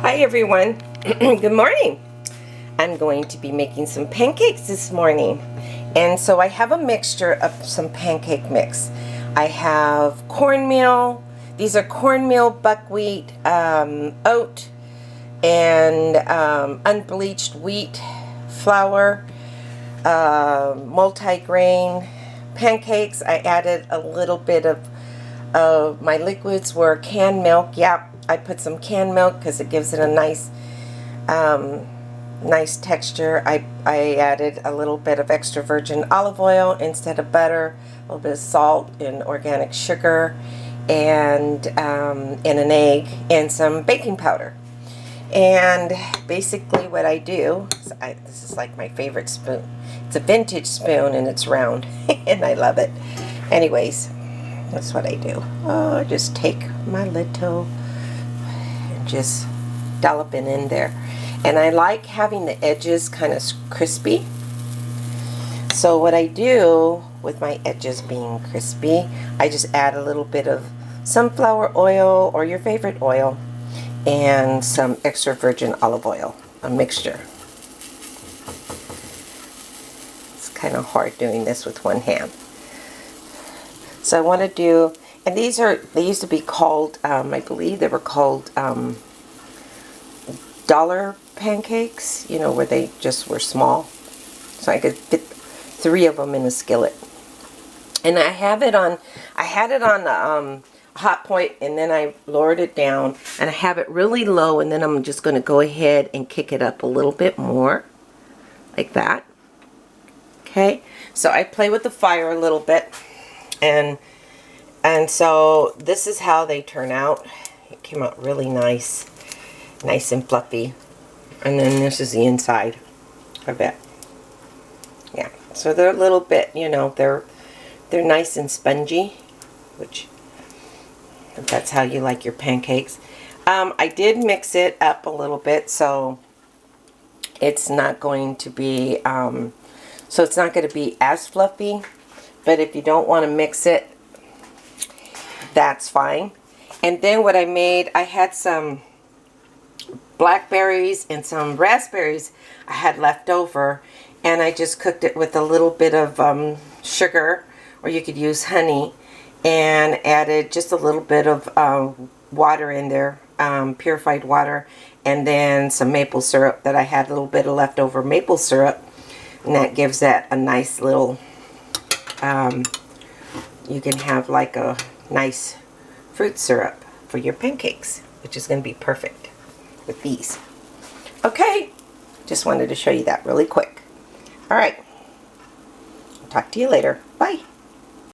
Hi everyone. Good morning. I'm going to be making some pancakes this morning. And so I have a mixture of some pancake mix. I have cornmeal. These are cornmeal, buckwheat, oat, and unbleached wheat flour, multigrain pancakes. I added a little bit of my liquids were canned milk. Yep, I put some canned milk because it gives it a nice nice texture. I added a little bit of extra virgin olive oil instead of butter, a little bit of salt and organic sugar, and an egg and some baking powder. And basically what I do is this is like my favorite spoon. It's a vintage spoon and it's round and I love it. Anyways, that's what I do. Oh, just take my little and just dollop it in there. And I like having the edges kind of crispy. So what I do with my edges being crispy, I just add a little bit of sunflower oil or your favorite oil and some extra virgin olive oil, a mixture. It's kind of hard doing this with one hand. So I want to do, and they used to be called, I believe they were called dollar pancakes, you know, where they just were small. So I could fit 3 of them in a skillet. And I had it on a hot point, and then I lowered it down, and I have it really low, and then I'm just going to go ahead and kick it up a little bit more, like that. Okay, so I play with the fire a little bit. And so this is how they turn out. It came out really nice and fluffy. And then this is the inside of it. Yeah, so they're a little bit, you know, they're nice and spongy, which if that's how you like your pancakes. I did mix it up a little bit, so it's not going to be as fluffy. But if you don't want to mix it, that's fine. And then what I made, I had some blackberries and some raspberries I had left over, and I just cooked it with a little bit of sugar, or you could use honey, and added just a little bit of water in there, purified water, and then some maple syrup that I had a little bit of leftover maple syrup, and that gives that a nice little you can have like a nice fruit syrup for your pancakes, which is going to be perfect with these. Okay, just wanted to show you that really quick. All right, talk to you later. Bye.